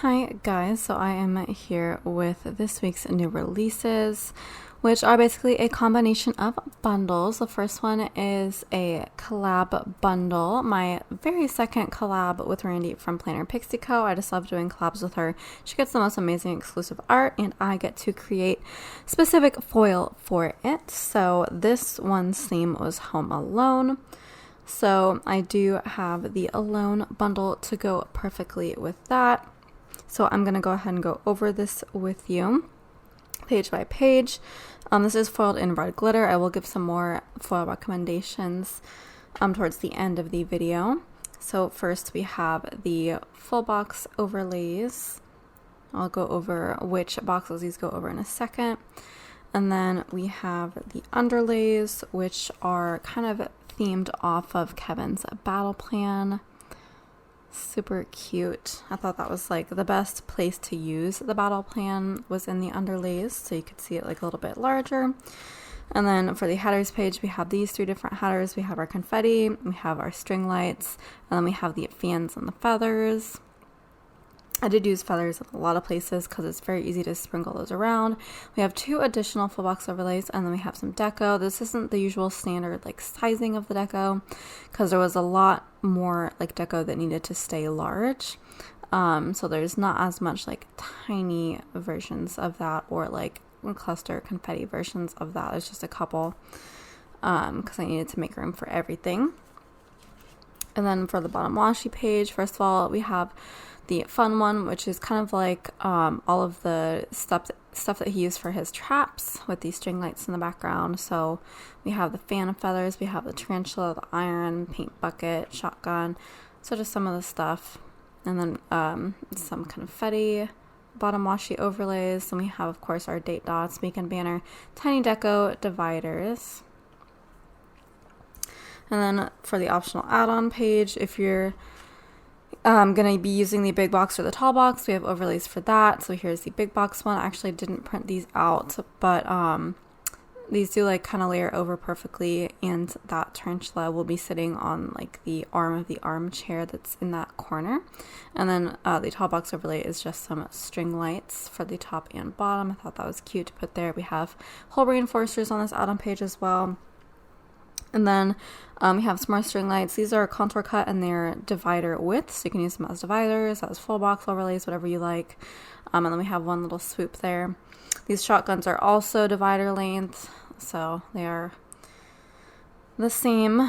Hi guys, so I am here with this week's new releases, which are basically a combination of bundles. The first one is a collab bundle, my very second collab with Randi from PlannerPixieCo. I just love doing collabs with her. She gets the most amazing exclusive art and I get to create specific foil for it. So this one's theme was Home Alone. So I do have the Alone bundle to go perfectly with that. So I'm going to go ahead and go over this with you page by page. This is foiled in red glitter. I will give some more foil recommendations towards the end of the video. So first we have the full box overlays. I'll go over which boxes these go over in a second. And then we have the underlays, which are kind of themed off of Kevin's battle plan. Super cute. I thought that was like the best place to use the battle plan was in the underlays, so you could see it like a little bit larger. And then for the headers page, we have these three different headers. We have our confetti, we have our string lights, and then we have the fans and the feathers. I did use feathers in a lot of places because it's very easy to sprinkle those around. We have two additional full box overlays, and then we have some deco. This isn't the usual standard like sizing of the deco because there was a lot more like deco that needed to stay large. So there's not as much like tiny versions of that or like cluster confetti versions of that. There's just a couple because I needed to make room for everything. And then for the bottom washi page, first of all, we have the fun one, which is kind of like all of the stuff that he used for his traps with these string lights in the background. So we have the fan of feathers, we have the tarantula, the iron, paint bucket, shotgun, so just some of the stuff. And then some confetti, bottom washi overlays, and we have of course our date dots, beacon banner, tiny deco dividers. And then for the optional add-on page, if you're going to be using the big box or the tall box, we have overlays for that. So here's the big box one. I actually didn't print these out, but these do like kind of layer over perfectly, and that tarantula will be sitting on like the arm of the armchair that's in that corner. And then the tall box overlay is just some string lights for the top and bottom. I thought that was cute to put there. We have hole reinforcers on this add-on page as well. And then we have some more string lights. These are contour cut and they're divider width, so you can use them as dividers, as full box overlays, whatever you like. And then we have one little swoop there. These shotguns are also divider length, so they are the same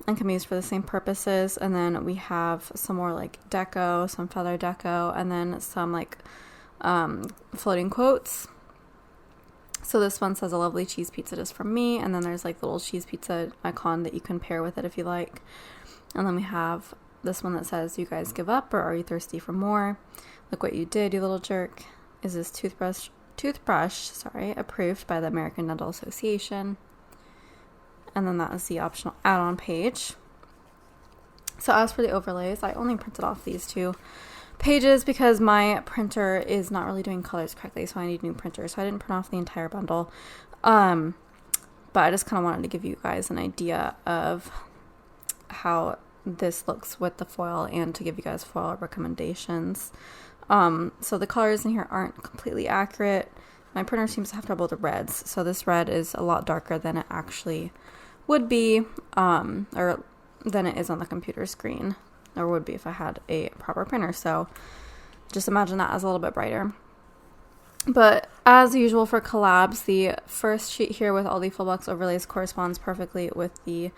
and can be used for the same purposes. And then we have some more like deco, some feather deco, and then some like floating quotes. So this one says a lovely cheese pizza just from me, and then there's like the little cheese pizza icon that you can pair with it if you like. And then we have this one that says, you guys give up, or are you thirsty for more? Look what you did, you little jerk. Is this toothbrush approved by the American Dental Association? And then that is the optional add-on page. So as for the overlays, I only printed off these two pages because my printer is not really doing colors correctly, so I need a new printer, so I didn't print off the entire bundle. But I just kind of wanted to give you guys an idea of how this looks with the foil and to give you guys foil recommendations. So the colors in here aren't completely accurate. My printer seems to have trouble with the reds, so this red is a lot darker than it actually would be, or than it is on the computer screen, or would be if I had a proper printer. So just imagine that as a little bit brighter. But as usual for collabs, the first sheet here with all the full box overlays corresponds perfectly with the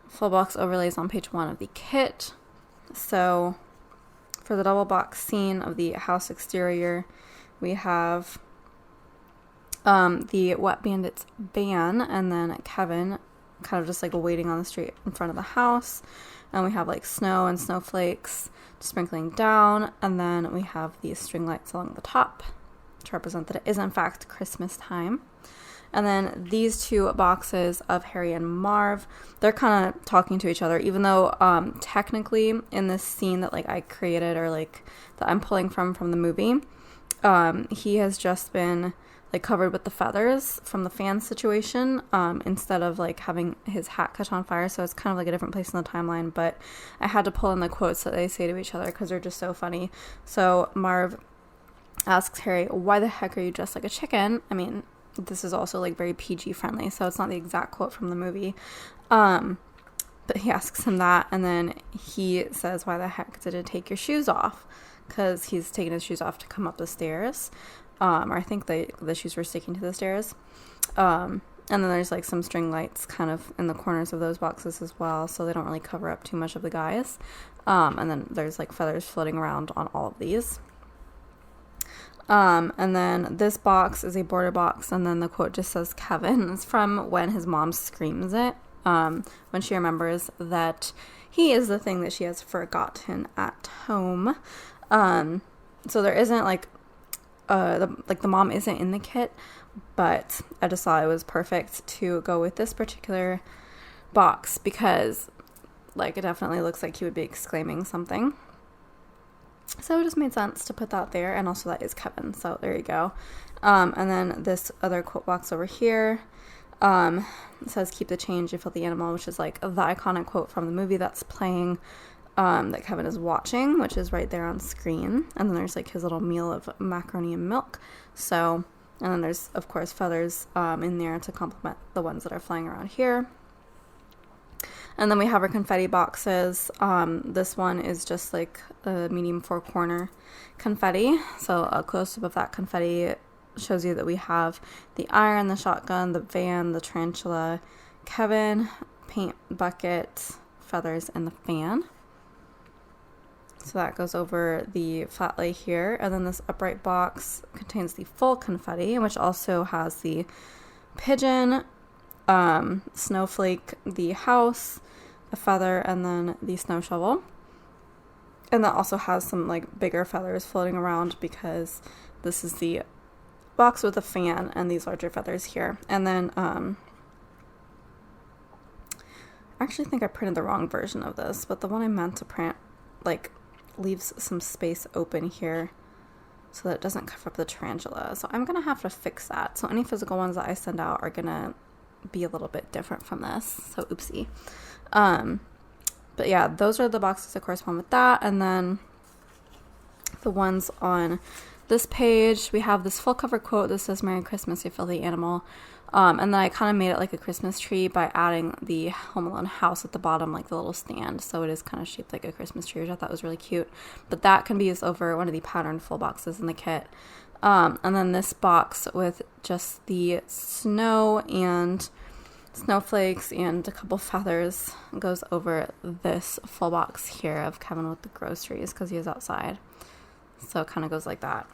full box overlays on page 1 of the kit. So for the double box scene of the house exterior, we have the Wet Bandits van, and then Kevin kind of just like waiting on the street in front of the house. And we have like snow and snowflakes sprinkling down, and then we have these string lights along the top to represent that it is in fact Christmas time. And then these two boxes of Harry and Marv, they're kind of talking to each other, even though technically in this scene that like I created, or like that I'm pulling from the movie, he has just been like covered with the feathers from the fan situation, instead of like having his hat catch on fire. So it's kind of like a different place in the timeline, but I had to pull in the quotes that they say to each other because they're just so funny. So Marv asks Harry, why the heck are you dressed like a chicken? I mean, this is also like very PG friendly, so it's not the exact quote from the movie. But he asks him that, and then he says, why the heck did it take your shoes off? Because he's taking his shoes off to come up the stairs. Or I think the shoes were sticking to the stairs. And then there's like some string lights kind of in the corners of those boxes as well, so they don't really cover up too much of the guys. And then there's like feathers floating around on all of these. And then this box is a border box, and then the quote just says Kevin. It's from when his mom screams it, when she remembers that he is the thing that she has forgotten at home. So there isn't like the mom isn't in the kit, but I just thought it was perfect to go with this particular box because like it definitely looks like he would be exclaiming something. So it just made sense to put that there, and also that is Kevin, so there you go. And then this other quote box over here, it says keep the change, you filthy animal, which is like the iconic quote from the movie that's playing, that Kevin is watching, which is right there on screen. And then there's like his little meal of macaroni and milk. So, and then there's of course feathers in there to complement the ones that are flying around here. And then we have our confetti boxes. This one is just like a medium 4-corner confetti. So a close-up of that confetti shows you that we have the iron, the shotgun, the van, the tarantula, Kevin, paint bucket, feathers, and the fan. So that goes over the flat lay here. And then this upright box contains the full confetti, which also has the pigeon, snowflake, the house, a feather, and then the snow shovel. And that also has some like bigger feathers floating around because this is the box with a fan and these larger feathers here. And then I actually think I printed the wrong version of this, but the one I meant to print like leaves some space open here so that it doesn't cover up the tarantula. So I'm gonna have to fix that. So any physical ones that I send out are gonna be a little bit different from this, so oopsie. But yeah, those are the boxes that correspond with that. And then the ones on this page, we have this full cover quote that says Merry Christmas, you filthy animal. And then I kind of made it like a Christmas tree by adding the Home Alone house at the bottom, like the little stand, so it is kind of shaped like a Christmas tree, which I thought was really cute. But that can be used over one of the patterned full boxes in the kit. And then this box with just the snow and snowflakes and a couple feathers goes over this full box here of Kevin with the groceries because he is outside. So it kind of goes like that.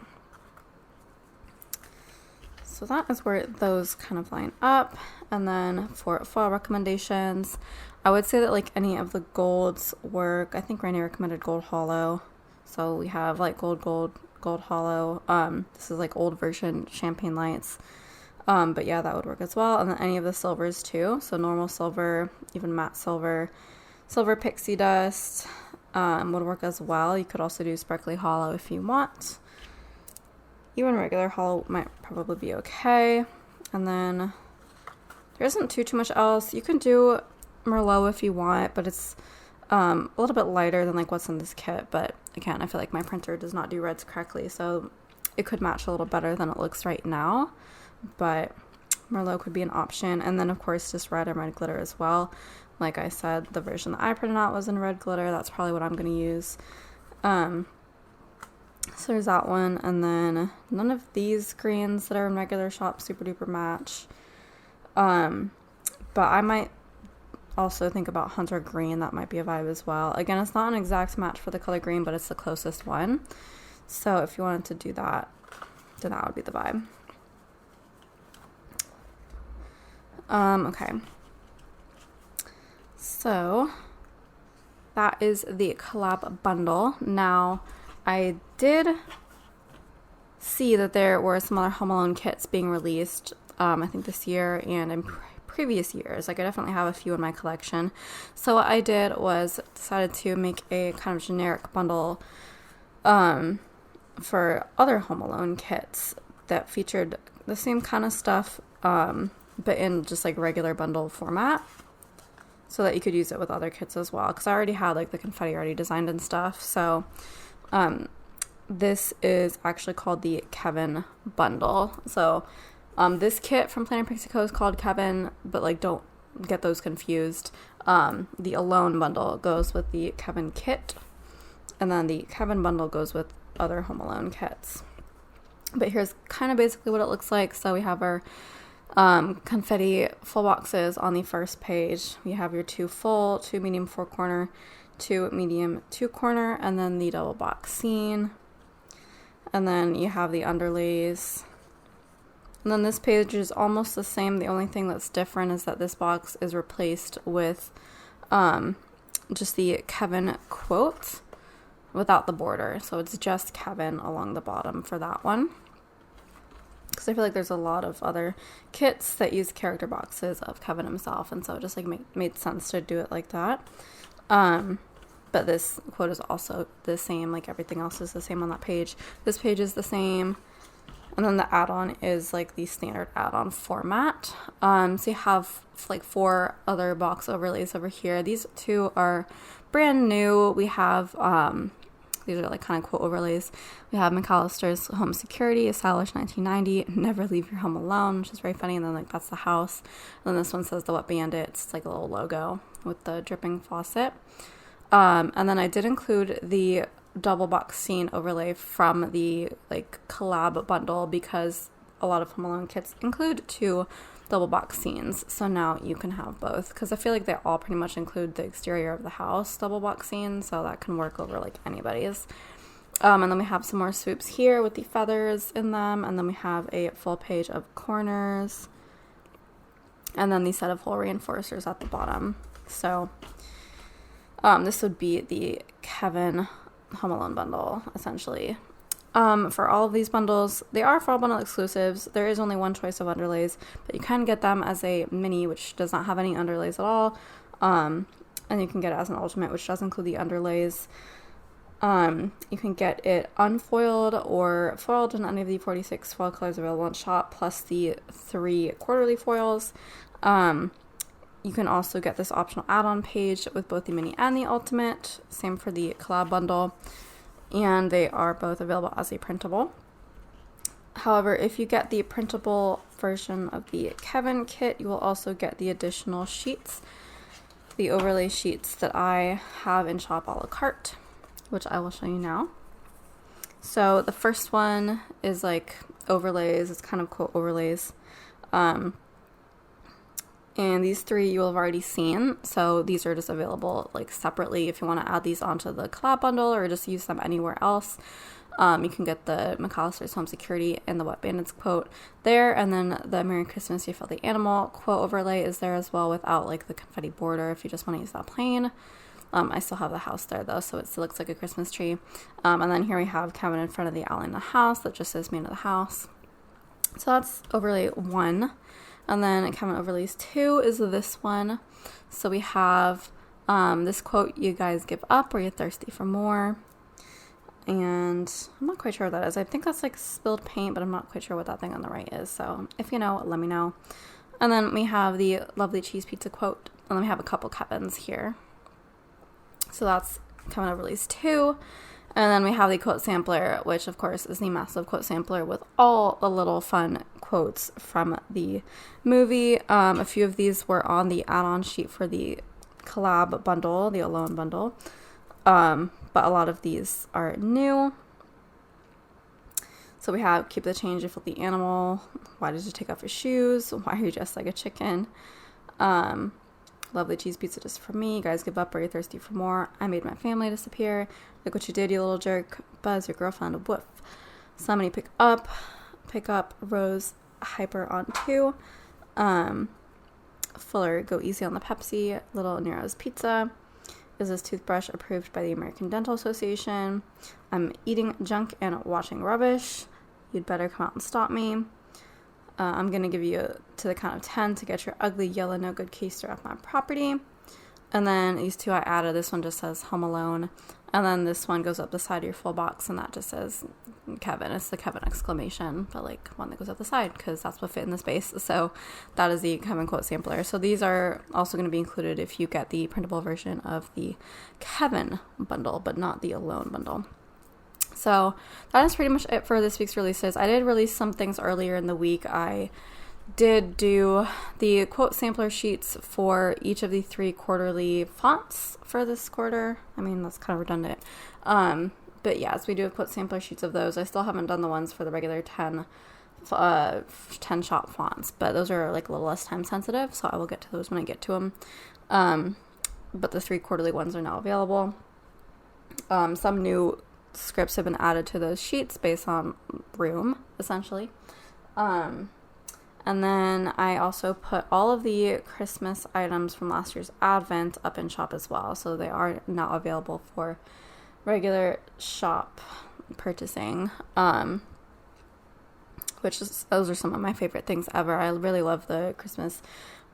So that is where those kind of line up. And then for foil recommendations, I would say that like any of the golds work. I think Randi recommended gold hollow. So we have like gold hollow. This is like old version champagne lights. But yeah, that would work as well. And then any of the silvers too. So normal silver, even matte silver, silver pixie dust would work as well. You could also do sparkly hollow if you want. Even regular hollow might probably be okay. And then there isn't too much else. You can do Merlot if you want, but it's a little bit lighter than like what's in this kit. But again, I feel like my printer does not do reds correctly, so it could match a little better than it looks right now. But Merlot could be an option. And then of course just red and red glitter as well. Like I said, the version that I printed out was in red glitter. That's probably what I'm going to use. So there's that one. And then none of these greens that are in regular shop super duper match. But I might also think about hunter green. That might be a vibe as well. Again, it's not an exact match for the color green, but it's the closest one. So if you wanted to do that, then that would be the vibe. Okay. So that is the collab bundle. Now, I did see that there were some other Home Alone kits being released, I think this year and in previous years. Like I definitely have a few in my collection. So what I did was decided to make a kind of generic bundle for other Home Alone kits that featured the same kind of stuff, but in just like regular bundle format, so that you could use it with other kits as well, because I already had like the confetti already designed and stuff. So this is actually called the Kevin bundle. So this kit from PlannerPixieCo is called Kevin, but like don't get those confused. The Alone bundle goes with the Kevin kit, and then the Kevin bundle goes with other Home Alone kits. But here's kind of basically what it looks like. So we have our confetti full boxes on the first page. We have your 2 full, 2 medium 4 corner, 2 medium 2 corner, and then the double box scene. And then you have the underlays. And then this page is almost the same. The only thing that's different is that this box is replaced with just the Kevin quote without the border. So it's just Kevin along the bottom for that one. Because I feel like there's a lot of other kits that use character boxes of Kevin himself, and so it just like made sense to do it like that. But this quote is also the same, like everything else is the same on that page. This page is the same, and then the add-on is like the standard add-on format. So you have like 4 other box overlays over here. These 2 are brand new. We have these are like kind of quote overlays. We have McAllister's Home Security, established 1990, never leave your home alone, which is very funny. And then like that's the house. And then this one says the Wet Bandits. It's like a little logo with the dripping faucet. And then I did include the double box scene overlay from the like collab bundle, because a lot of Home Alone kits include 2 double box scenes. So now you can have both, because I feel like they all pretty much include the exterior of the house double box scene, so that can work over like anybody's. And then we have some more swoops here with the feathers in them, and then we have a full page of corners, and then the set of hole reinforcers at the bottom. So this would be the Kevin Home Alone bundle, essentially. For all of these bundles, they are fall bundle exclusives. There is only one choice of underlays, but you can get them as a mini, which does not have any underlays at all. And you can get it as an ultimate, which does include the underlays. You can get it unfoiled or foiled in any of the 46 foil colors available in shop, plus the 3 quarterly foils. You can also get this optional add-on page with both the mini and the ultimate. Same for the collab bundle. And they are both available as a printable. However, if you get the printable version of the Kevin kit, you will also get the additional sheets, the overlay sheets that I have in shop a la carte, which I will show you now. So the first one is like overlays. It's kind of quote overlays. And these 3 you will have already seen, so these are just available like separately if you want to add these onto the collab bundle or just use them anywhere else. You can get the McAllister's Home Security and the Wet Bandits quote there, and then the Merry Christmas You Filthy Animal quote overlay is there as well without like the confetti border if you just want to use that plain. I still have the house there though, so it still looks like a Christmas tree. And then here we have Kevin in front of the alley in the house that just says man of the house. So that's overlay 1. And then Kevin overlays 2 is this one. So we have this quote, you guys give up or you're thirsty for more. And I'm not quite sure what that is. I think that's like spilled paint, but I'm not quite sure what that thing on the right is. So if you know, let me know. And then we have the lovely cheese pizza quote. And then we have a couple Kevins here. So that's Kevin overlays 2. And then we have the quote sampler, which of course is the massive quote sampler with all the little fun quotes from the movie. A few of these were on the add-on sheet for the collab bundle, the Alone bundle. But a lot of these are new. So we have keep the change, you filthy animal. Why did you take off your shoes? Why are you dressed like a chicken? Lovely cheese pizza just for me. You guys give up or you're thirsty for more. I made my family disappear. Look what you did, you little jerk. Buzz, your girlfriend, woof. Somebody pick up, Rose, hyper on 2. Fuller, go easy on the Pepsi. Little Nero's pizza. Is this toothbrush approved by the American Dental Association? I'm eating junk and watching rubbish. You'd better come out and stop me. I'm going to give you to the count of 10 to get your ugly yellow no good keister off my property. And then these two I added. This one just says Home Alone. And then this one goes up the side of your full box, and that just says Kevin. It's the Kevin exclamation, but like one that goes up the side because that's what fit in the space. So that is the Kevin quote sampler. So these are also going to be included if you get the printable version of the Kevin bundle, but not the Alone bundle. So that is pretty much it for this week's releases. I did release some things earlier in the week. I did do the quote sampler sheets for each of the 3 quarterly fonts for this quarter. I mean, that's kind of redundant. But yeah, so we do have quote sampler sheets of those. I still haven't done the ones for the regular 10 shot fonts, but those are like a little less time sensitive, so I will get to those when I get to them. But the 3 quarterly ones are now available. Some new scripts have been added to those sheets based on room, essentially. And then I also put all of the Christmas items from last year's Advent up in shop as well. So they are now available for regular shop purchasing, those are some of my favorite things ever. I really love the Christmas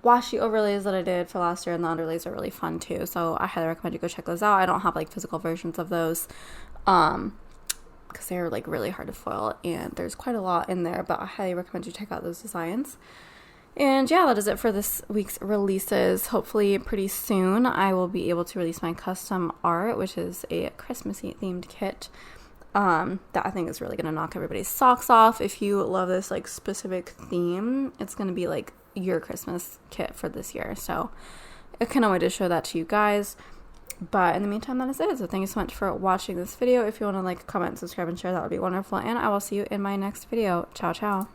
washi overlays that I did for last year, and the underlays are really fun too. So I highly recommend you go check those out. I don't have like physical versions of those, because they're like really hard to foil, and there's quite a lot in there, but I highly recommend you check out those designs. And yeah, that is it for this week's releases. Hopefully pretty soon I will be able to release my custom art, which is a Christmassy themed kit that I think is really going to knock everybody's socks off. If you love this like specific theme, it's going to be like your Christmas kit for this year. So I cannot wait to show that to you guys. But in the meantime, that is it. So thank you so much for watching this video. If you want to like, comment, subscribe, and share, that would be wonderful. And I will see you in my next video. Ciao, ciao.